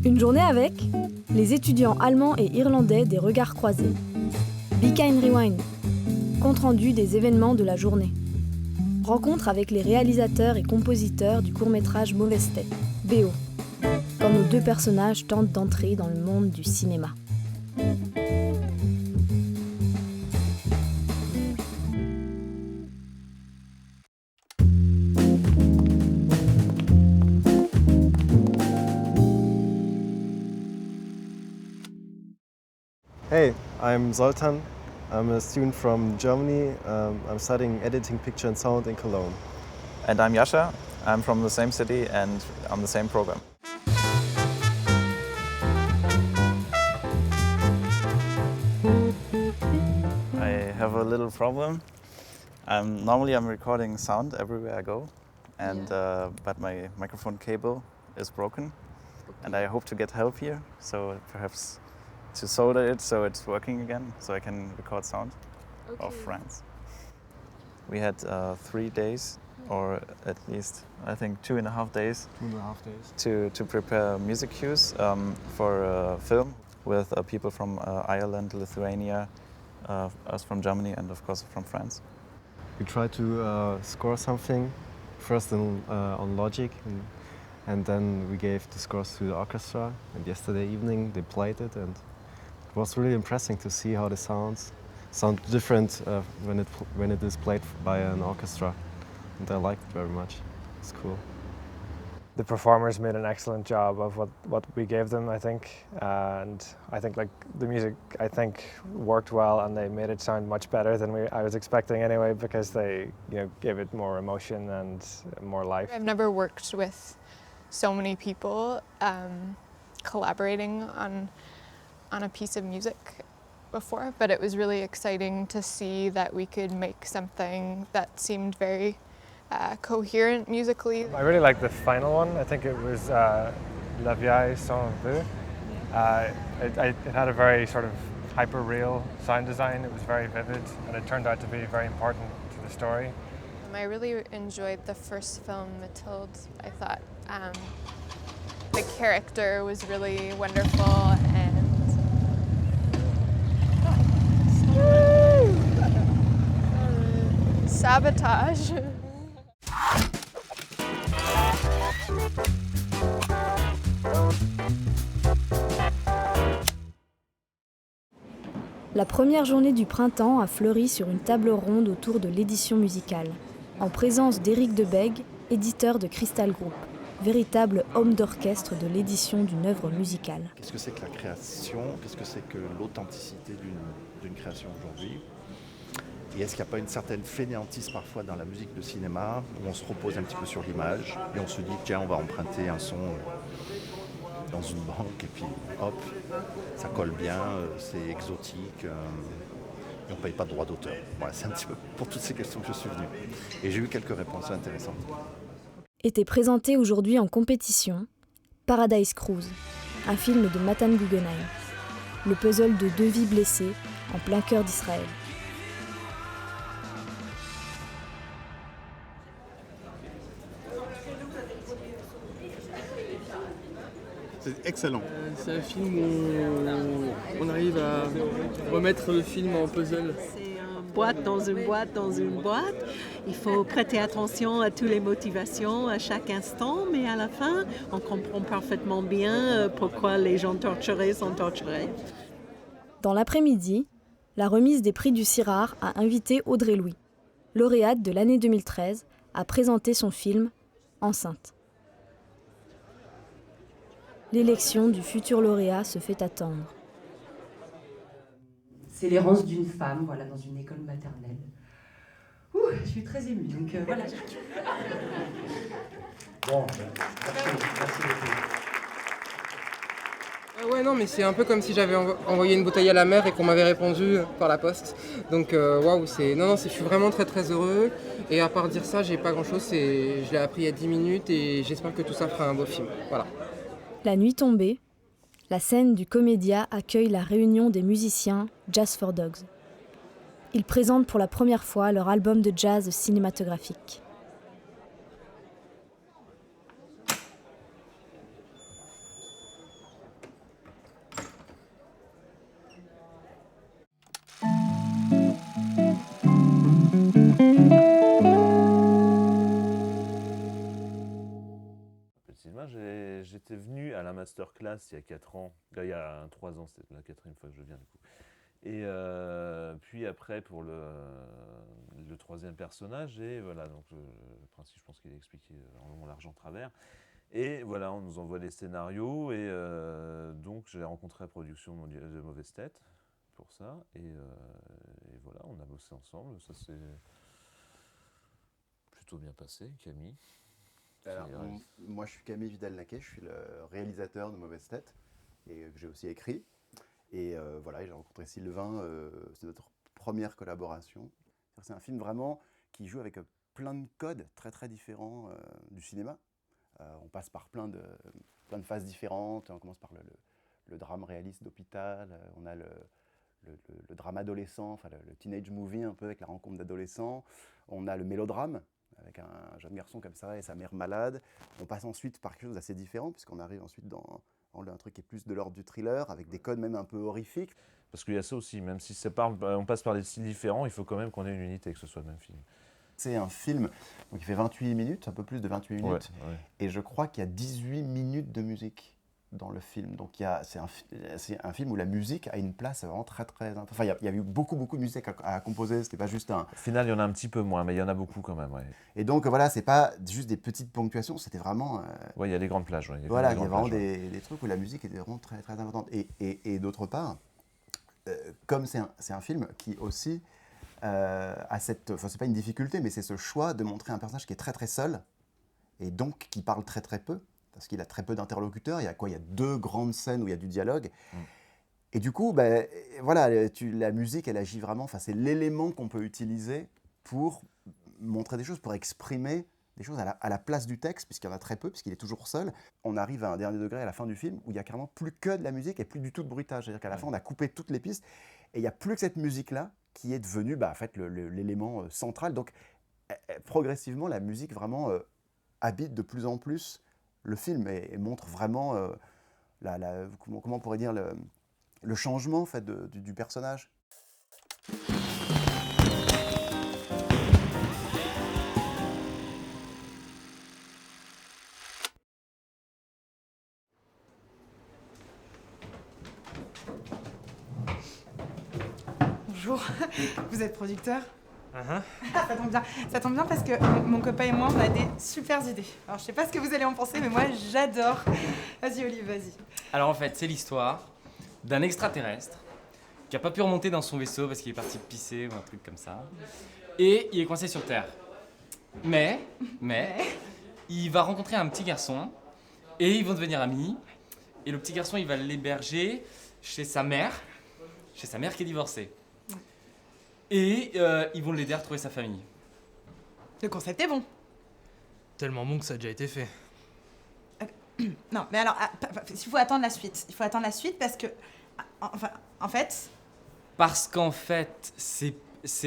Une journée avec les étudiants allemands et irlandais des regards croisés. Be Kind Rewind, compte rendu des événements de la journée. Rencontre avec les réalisateurs et compositeurs du court-métrage Mauvaise Tête, BO, quand nos deux personnages tentent d'entrer dans le monde du cinéma. Hey, I'm Zoltan. I'm a student from Germany. I'm studying editing, picture and sound in Cologne. And I'm Jascha. I'm from the same city and on the same program. I have a little problem. Normally I'm recording sound everywhere I go, and but my microphone cable is broken, and I hope to get help here. So perhaps to solder it so it's working again, so I can record sound of friends. We had 3 days, or at least I think 2.5 days. 2.5 days. To prepare music cues for a film with people from Ireland, Lithuania, us from Germany, and of course from France. We tried to score something first on Logic, and then we gave the scores to the orchestra. And yesterday evening they played it, and it was really impressive to see how the sound different when it is played by an orchestra, and I liked it very much. It's cool. The performers made an excellent job of what we gave them, I think, and I think like the music worked well, and they made it sound much better than I was expecting anyway, because they gave it more emotion and more life. I've never worked with so many people collaborating on a piece of music before, but it was really exciting to see that we could make something that seemed very coherent musically. I really liked the final one. I think it was La Vieille Sans Vue. It had a very sort of hyper-real sound design. It was very vivid, and it turned out to be very important to the story. I really enjoyed the first film, Mathilde. I thought the character was really wonderful, and sabotage. La première journée du printemps a fleuri sur une table ronde autour de l'édition musicale, en présence d'Éric Debègue, éditeur de Crystal Group, véritable homme d'orchestre de l'édition d'une œuvre musicale. Qu'est-ce que c'est que la création? Qu'est-ce que c'est que l'authenticité d'une création aujourd'hui? Et est-ce qu'il n'y a pas une certaine fainéantise parfois dans la musique de cinéma, où on se repose un petit peu sur l'image, et on se dit, tiens, on va emprunter un son dans une banque, et puis hop, ça colle bien, c'est exotique, et on ne paye pas de droit d'auteur. Voilà, c'est un petit peu pour toutes ces questions que je suis venu. Et j'ai eu quelques réponses intéressantes. Était présenté aujourd'hui en compétition Paradise Cruise, un film de Matan Guggenheim, le puzzle de 2 vies blessées en plein cœur d'Israël. C'est excellent. C'est un film où on arrive à remettre le film en puzzle. C'est une boîte dans une boîte dans une boîte. Il faut prêter attention à toutes les motivations à chaque instant, mais à la fin, on comprend parfaitement bien pourquoi les gens torturés sont torturés. Dans l'après-midi, la remise des prix du CIRAR a invité Audrey Louis, lauréate de l'année 2013, à présenter son film « Enceinte ». L'élection du futur lauréat se fait attendre. C'est l'errance d'une femme, voilà, dans une école maternelle. Ouh, je suis très émue, donc voilà. Bon, merci beaucoup. Ouais, non, mais c'est un peu comme si j'avais envoyé une bouteille à la mer et qu'on m'avait répondu par la poste. Donc, waouh, je suis vraiment très très heureux. Et à part dire ça, j'ai pas grand chose. Je l'ai appris il y a 10 minutes et j'espère que tout ça fera un beau film. Voilà. La nuit tombée, la scène du Comédia accueille la réunion des musiciens Jazz for Dogs. Ils présentent pour la première fois leur album de jazz cinématographique. masterclass il y a 4 ans. Il y a 3 ans, c'était la 4e fois que je viens du coup. Et puis après, pour le 3e personnage, et voilà, donc le principe, je pense qu'il est expliqué en long, large, en travers. Et voilà, on nous envoie les scénarios, et donc j'ai rencontré la production de Mauvaise Tête pour ça, et voilà, on a bossé ensemble, ça s'est plutôt bien passé. Camille. Alors, moi je suis Camille Vidal-Naquet, je suis le réalisateur de Mauvaise Tête, et que j'ai aussi écrit. Et voilà, j'ai rencontré Sylvain, c'est notre première collaboration. C'est un film vraiment qui joue avec plein de codes très très différents du cinéma. On passe par plein de phases différentes. On commence par le drame réaliste d'hôpital, on a le drame adolescent, enfin le teenage movie un peu avec la rencontre d'adolescents. On a le mélodrame avec un jeune garçon comme ça et sa mère malade. On passe ensuite par quelque chose d'assez différent puisqu'on arrive ensuite dans un truc qui est plus de l'ordre du thriller, avec des codes même un peu horrifiques. Parce qu'il y a ça aussi, même si on passe par des styles différents, il faut quand même qu'on ait une unité, que ce soit le même film. C'est un film qui fait 28 minutes, un peu plus de 28 minutes, ouais. Et je crois qu'il y a 18 minutes de musique dans le film. Donc c'est un film où la musique a une place vraiment très très... Enfin, il y a eu beaucoup de musique à composer, c'était pas juste un... Au final, il y en a un petit peu moins, mais il y en a beaucoup quand même, ouais. Et donc voilà, c'est pas juste des petites ponctuations, c'était vraiment... Oui, il y a des grandes plages, ouais. Voilà, il y a vraiment des trucs où la musique était vraiment très très importante. Et d'autre part, comme c'est un film qui aussi a cette... Enfin, c'est pas une difficulté, mais c'est ce choix de montrer un personnage qui est très très seul, et donc qui parle très très peu, parce qu'il a très peu d'interlocuteurs. Il y a 2 grandes scènes où il y a du dialogue. Et du coup, voilà, la musique, elle agit vraiment, enfin, c'est l'élément qu'on peut utiliser pour montrer des choses, pour exprimer des choses à la place du texte, puisqu'il y en a très peu, puisqu'il est toujours seul. On arrive à un dernier degré à la fin du film où il n'y a carrément plus que de la musique et plus du tout de bruitage. C'est-à-dire qu'à la fin, on a coupé toutes les pistes et il n'y a plus que cette musique-là qui est devenue en fait, l'élément central. Donc, progressivement, la musique vraiment habite de plus en plus le film et montre vraiment, comment on pourrait dire, le changement en fait, du personnage. Bonjour, vous êtes producteur ? Ça tombe bien parce que mon copain et moi, on a des super idées. Alors, je sais pas ce que vous allez en penser, mais moi, j'adore. Vas-y, Olive, vas-y. Alors, en fait, c'est l'histoire d'un extraterrestre qui a pas pu remonter dans son vaisseau parce qu'il est parti pisser ou un truc comme ça. Et il est coincé sur Terre. Mais, il va rencontrer un petit garçon et ils vont devenir amis. Et le petit garçon, il va l'héberger chez sa mère qui est divorcée. Et ils vont l'aider à retrouver sa famille. Le concept est bon. Tellement bon que ça a déjà été fait. Non, mais alors, il faut attendre la suite. Il faut attendre la suite parce que... en fait... Parce qu'en fait, c'est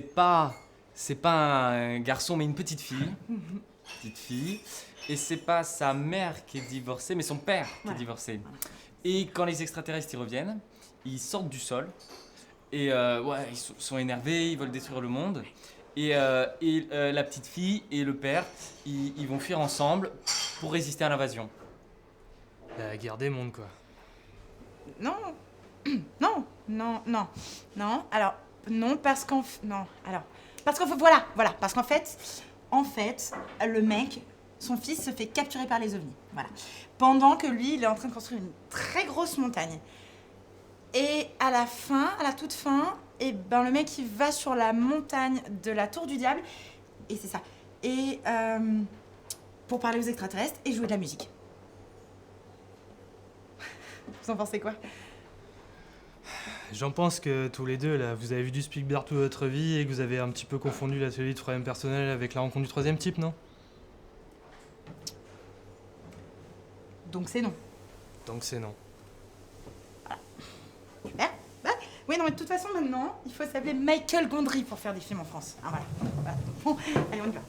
pas un garçon, mais une petite fille. Et c'est pas sa mère qui est divorcée, mais son père qui est divorcé. Et quand les extraterrestres y reviennent, ils sortent du sol. Et ils sont énervés, ils veulent détruire le monde. Et la petite fille et le père, ils vont fuir ensemble pour résister à l'invasion. La guerre des mondes, quoi. Non. Alors, non, parce qu'en... Non, alors... Parce qu'en fait, voilà. Parce qu'en fait, le mec, son fils se fait capturer par les ovnis. Voilà. Pendant que lui, il est en train de construire une très grosse montagne. Et à la toute fin, le mec, il va sur la montagne de la Tour du Diable. Et c'est ça. Et pour parler aux extraterrestres et jouer de la musique. Vous en pensez quoi ? J'en pense que tous les deux, là, vous avez vu du Spielberg toute votre vie et que vous avez un petit peu confondu l'atelier du 3e personnel avec la rencontre du 3e type, non ? Donc c'est non. Super. Oui, non, mais de toute façon, maintenant, il faut s'appeler Michael Gondry pour faire des films en France. Ah, voilà. Bon, allez, on y va.